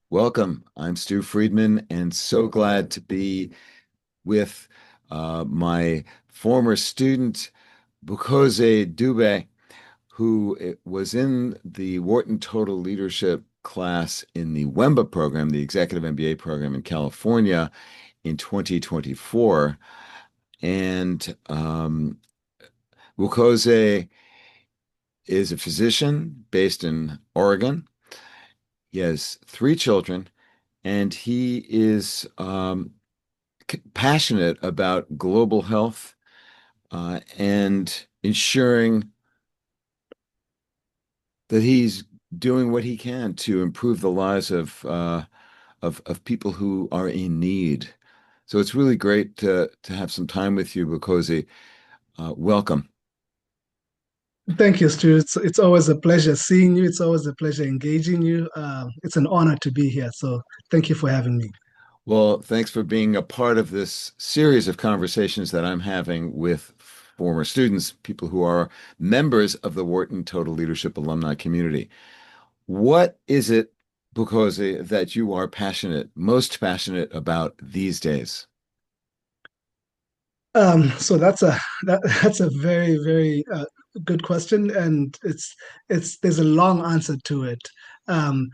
Welcome. I'm Stu Friedman, and so glad to be with my former student, Bukhosi Dube, who was in the Wharton Total Leadership class in the WEMBA program, the Executive MBA program in California in 2024. And Bukhosi is a physician based in Oregon. He has three children, and he is passionate about global health and ensuring that he's doing what he can to improve the lives of people who are in need. So it's really great to have some time with you, Bukosi. Welcome. Thank you, Stu. It's always a pleasure seeing you. It's always a pleasure engaging you. It's an honor to be here. So thank you for having me. Well, thanks for being a part of this series of conversations that I'm having with former students, people who are members of the Wharton Total Leadership alumni community. What is it, Bukosi, that you are most passionate about these days? So that's a very good question, and it's there's a long answer to it. Um,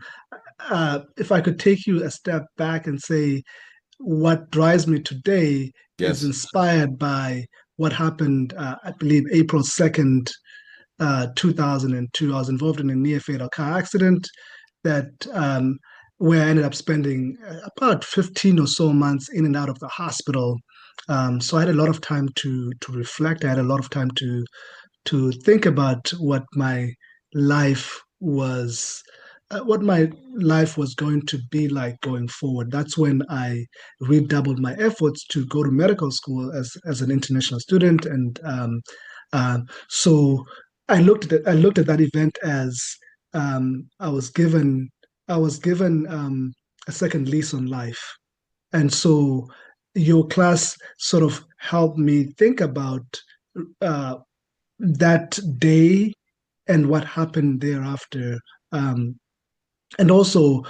if I could take you a step back and say what drives me today is Yes. inspired by what happened, I believe, April 2nd, 2002. I was involved in a near fatal car accident that where I ended up spending about 15 or so months in and out of the hospital. So I had a lot of time to reflect. I had a lot of time to think about life was what my life was going to be like going forward. That's when I redoubled my efforts to go to medical school as an international student, and so I looked at that event as I was given a second lease on life, and so your class sort of helped me think about uh, that day and what happened thereafter, um, and also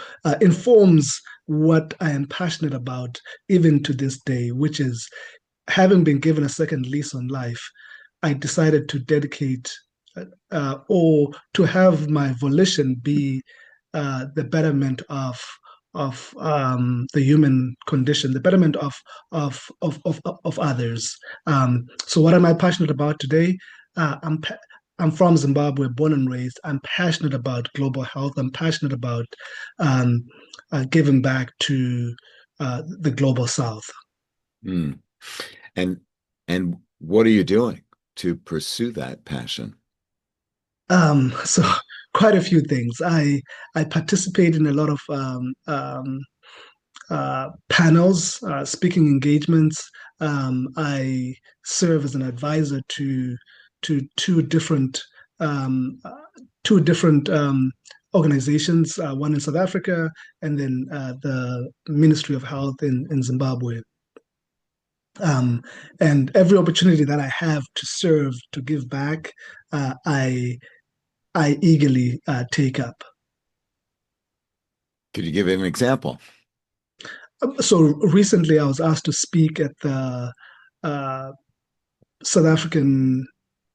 informs what I am passionate about even to this day, which is having been given a second lease on life. I decided to dedicate or to have my volition be the betterment of the human condition, the betterment of others. So, what am I passionate about today? Uh, I'm pa- I'm from Zimbabwe, born and raised. I'm passionate about global health. I'm passionate about um, giving back to the global South. Mm. And and what are you doing to pursue that passion? So quite a few things. I participate in a lot of panels, speaking engagements. I serve as an advisor to um, uh, two different organizations, one in South Africa and then the Ministry of Health in Zimbabwe. Um, and every opportunity that I have to serve, to give back, uh, I I eagerly take up. Could you give an example? So recently, I was asked to speak at the uh, South African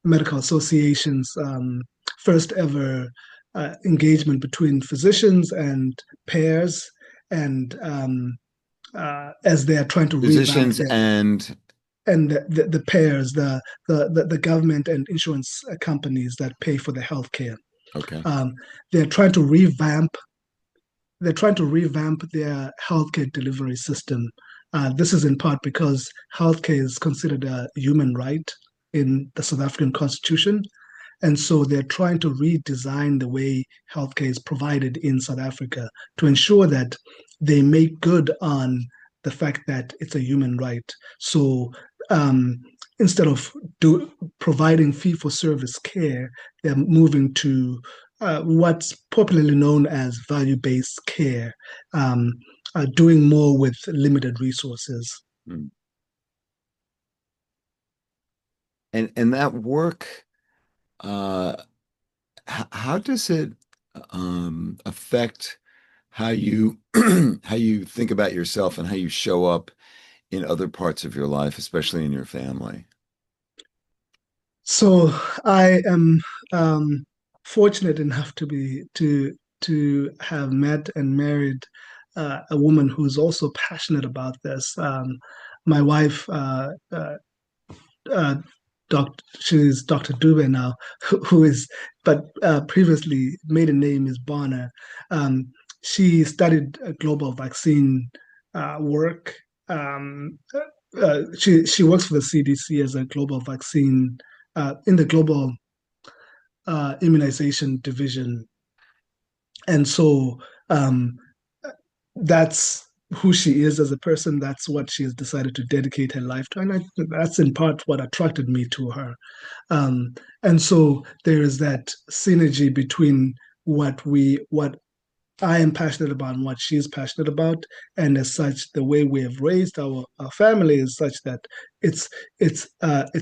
Medical Association's first ever engagement between physicians and payers, and as they are trying to revamp Physicians their and and the payers, the government and insurance companies that pay for the healthcare. okay. Um, they're trying to revamp they're trying to revamp their healthcare delivery system. This is in part because healthcare is considered a human right in the South African Constitution. And so they're trying to redesign the way healthcare is provided in South Africa to ensure that they make good on the fact that it's a human right. So um, instead of providing fee for service care, they're moving to what's popularly known as value based care, um, doing more with limited resources. Mm. And that work, uh, how does it affect how you how you think about yourself and how you show up in other parts of your life, especially in your family. So I am fortunate enough to have met and married a woman who's also passionate about this. My wife, uh, she's Dr. Dube now, who is, but previously maiden name is Bonner. Um, she studied global vaccine work. She works for the CDC as a global vaccine in the global immunization division, and so um, that's who she is as a person. That's what she has decided to dedicate her life to, and that's in part what attracted me to her. Um, and so there is that synergy between what I am passionate about and what she's passionate about. And as such, the way we have raised our family is such that it's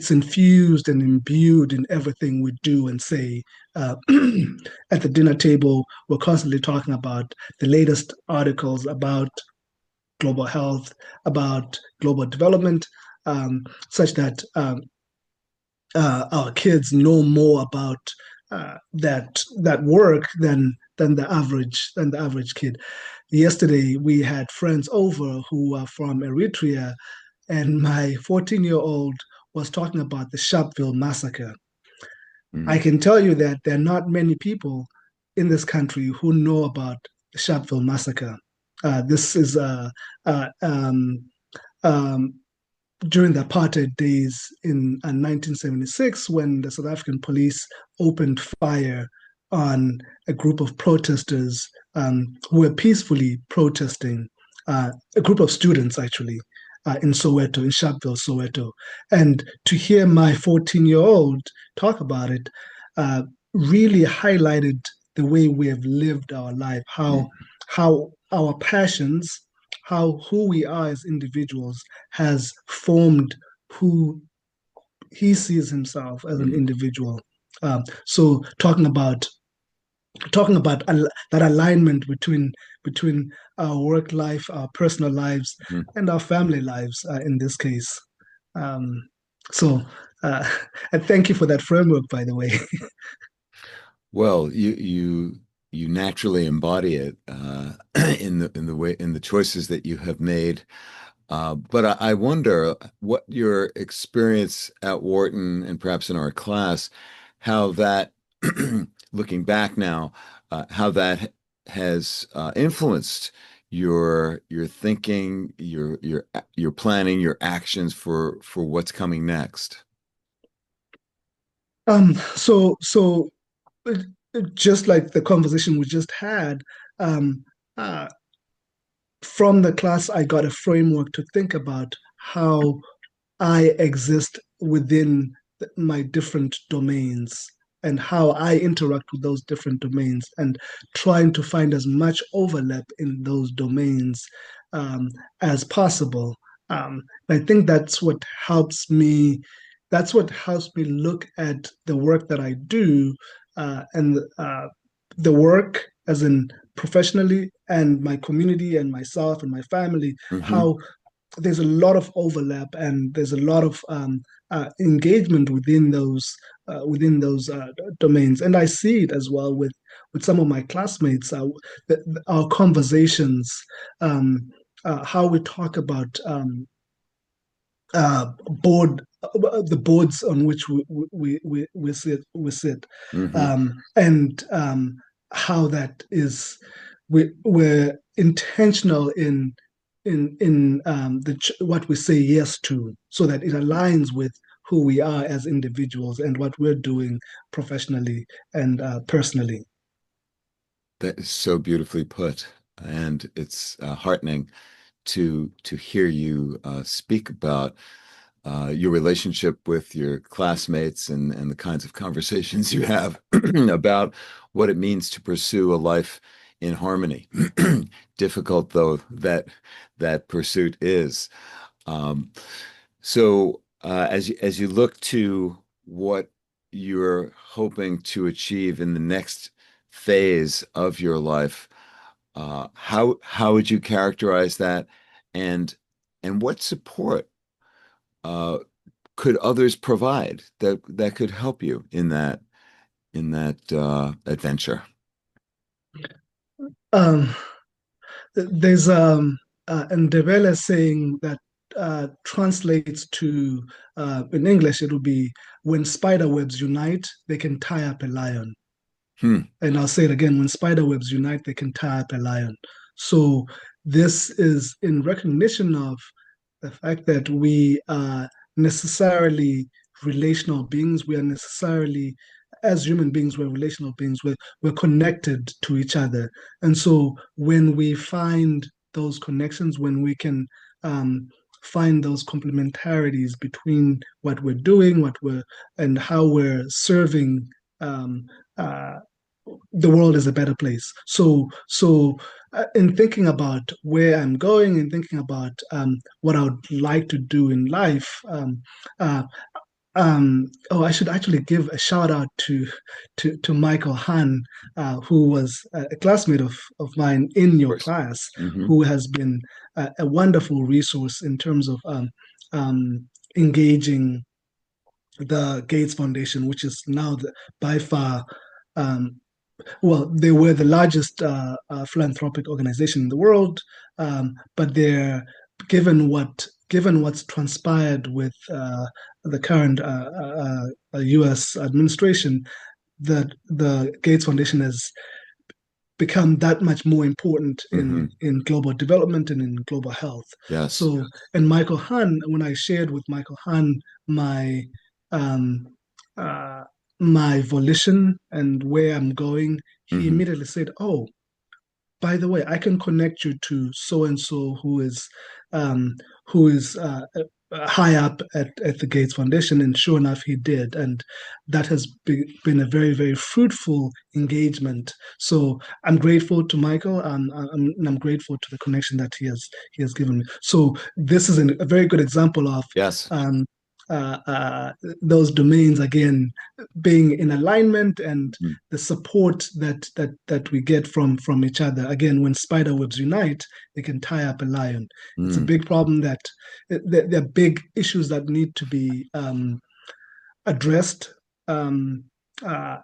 infused and imbued in everything we do and say. At the dinner table, we're constantly talking about the latest articles about global health, about global development, such that our kids know more about that work than the average kid. Yesterday we had friends over who are from Eritrea, and my 14-year-old was talking about the Sharpeville massacre. I Mhm. can tell you that there are not many people in this country who know about the Sharpeville massacre. This is um, during the apartheid days in 1976 when the South African police opened fire on a group of protesters who were peacefully protesting, a group of students actually, in Soweto, in Sharpeville, Soweto. And to hear my 14-year-old talk about it uh, really highlighted the way we have lived our life, how our passions, how who we are as individuals has formed who he sees himself as an Mhm. individual. So talking about that alignment between our work life, our personal lives, Mhm. and our family lives in this case. Um, so, uh, and thank you for that framework, by the way. Well, you naturally embody it in the way in the choices that you have made. But I wonder what your experience at Wharton and perhaps in our class, how that, looking back now, how that has influenced your thinking, your planning, your actions for what's coming next. So uh, just like the conversation we just had, um, uh, from the class, I got a framework to think about how I exist within my different domains and how I interact with those different domains and trying to find as much overlap in those domains um, as possible. I think that's what helps me look at the work that I do and the work as in professionally and my community and myself and my family, Hmm. how there's a lot of overlap and there's a lot of engagement within those domains, and I see it as well with some of my classmates. Our conversations, how we talk about board the boards on which we sit, Hmm. and how that is we're intentional in what we say yes to, so that it aligns with who we are as individuals and what we're doing professionally and personally. That is so beautifully put, and it's heartening to hear you speak about your relationship with your classmates and the kinds of conversations you have about what it means to pursue a life in harmony. Difficult though that pursuit is. Um, as you look to what you're hoping to achieve in the next phase of your life, how would you characterize that, and what support uh, could others provide that could help you in that adventure? Um, there's Ndebele saying that translates to in English it will be when spider webs unite, they can tie up a lion. Hmm. And I'll say it again, when spider webs unite, they can tie up a lion. So this is in recognition of the fact that we are necessarily relational beings. We are necessarily, as human beings, we're relational beings. We're connected to each other. And so when we find those connections, when we can find those complementarities between what we're doing, and how we're serving um, uh, the world is a better place. In thinking about where I'm going and thinking about what I would like to do in life, uh, oh, I should actually give a shout out to Michael Hahn, who was a classmate of mine in Of your course. class, Hmm. who has been a wonderful resource in terms of engaging the Gates Foundation, which is now by far um, well, they were the largest philanthropic organization in the world, but they're given what's transpired with the current U.S. administration, that the Gates Foundation has become that much more important Hmm. in global development and in global health. Yes. So, and Michael Hahn, when I shared with Michael Hahn my um, uh, my volition and where I'm going, he Hmm. immediately said, "Oh, by the way, I can connect you to so and so um, who is high up at the Gates Foundation." And sure enough, he did, and that has been a very very fruitful engagement. So I'm grateful to Michael, and I'm grateful to the connection that he has given me. So this is a very good example of. Yes. Um, uh, uh, those domains again being in alignment, and Mhm. the support that we get from each other. Again, when spider webs unite, they can tie up a lion. It's a Mm. big problem that there are big issues that need to be addressed, um,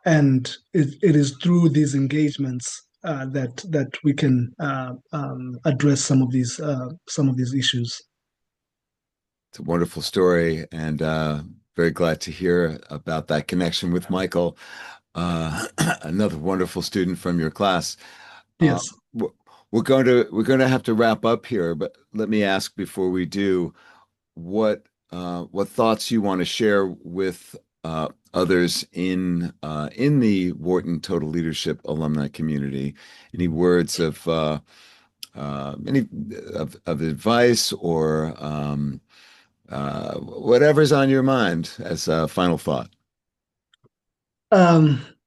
and it is through these engagements that we can address some of these issues. It's a wonderful story, and very glad to hear about that connection with Michael, another wonderful student from your class. Uh, Yes. we're we're going to have to wrap up here, but let me ask before we do, what thoughts you want to share with others in the Wharton Total Leadership alumni community. Any words of advice or whatever's on your mind as a final thought.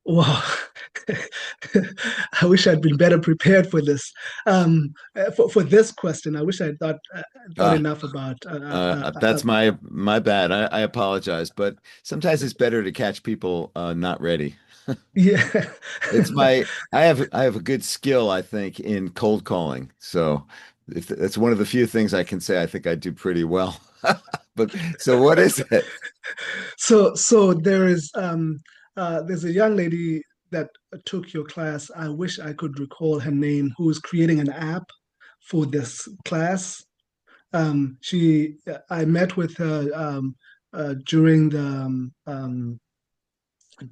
Well, I wish I'd been better prepared for this. For this question, I wish I thought Uh, enough about. that's my bad. I apologize, but sometimes it's better to catch people not ready. Yeah. It's I have a good skill, I think, in cold calling. So if that's one of the few things I can say I think I do pretty well. But so what is it? So there's a young lady that took your class. I wish I could recall her name, who is creating an app for this class. I met with her during the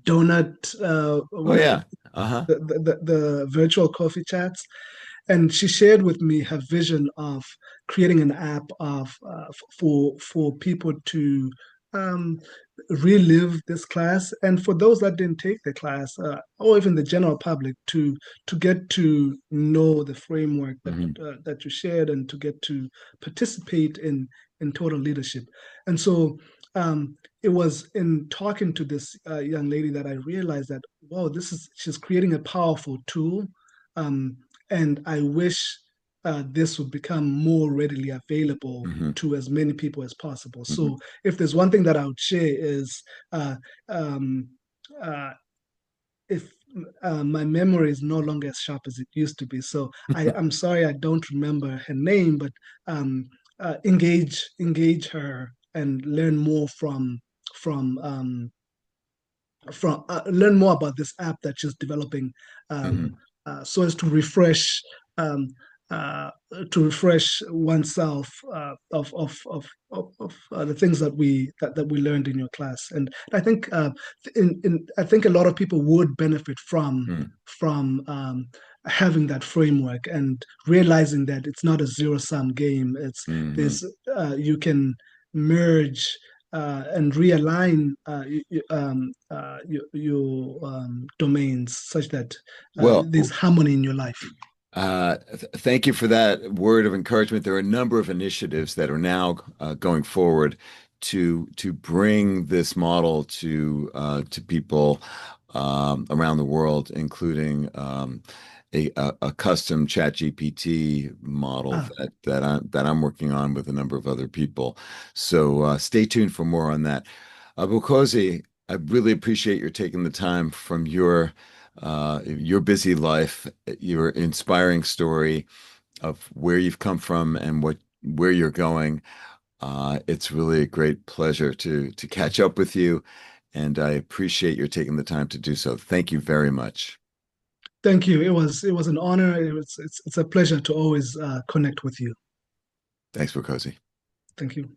donut, Oh what are yeah. Uh-huh. the virtual coffee chats, and she shared with me her vision of creating an app for people to um, relive this class, and for those that didn't take the class, or even the general public, to get to know the framework Hmm. that you shared, and to get to participate in total leadership. And so it was in talking to this young lady that I realized that, wow, she's creating a powerful tool, um, and I wish this would become more readily available Hmm. to as many people as possible. Hmm. So if there's one thing that I would share is uh, um, uh, if my memory is no longer as sharp as it used to be. So I'm sorry I don't remember her name, but um, engage her and learn more from learn more about this app that she's developing, um, Hmm. so as um, uh, to refresh oneself of the things that we learned in your class. And I think I think a lot of people would benefit from having that framework and realizing that it's not a zero sum game. It's Hmm. there's You can merge and realign your domains such that Well, there's harmony in your life. thank you for that word of encouragement. There are a number of initiatives that are now going forward to bring this model to people around the world, including a custom ChatGPT model Ah, that I'm working on with a number of other people. So stay tuned for more on that. Bukhosi, I really appreciate your taking the time from your busy life, your inspiring story of where you've come from and where you're going. It's really a great pleasure to catch up with you, and I appreciate your taking the time to do so. Thank you very much. thank you. It was an honor. It's a pleasure to always connect with you. Thanks, Bukhosi. Thank you.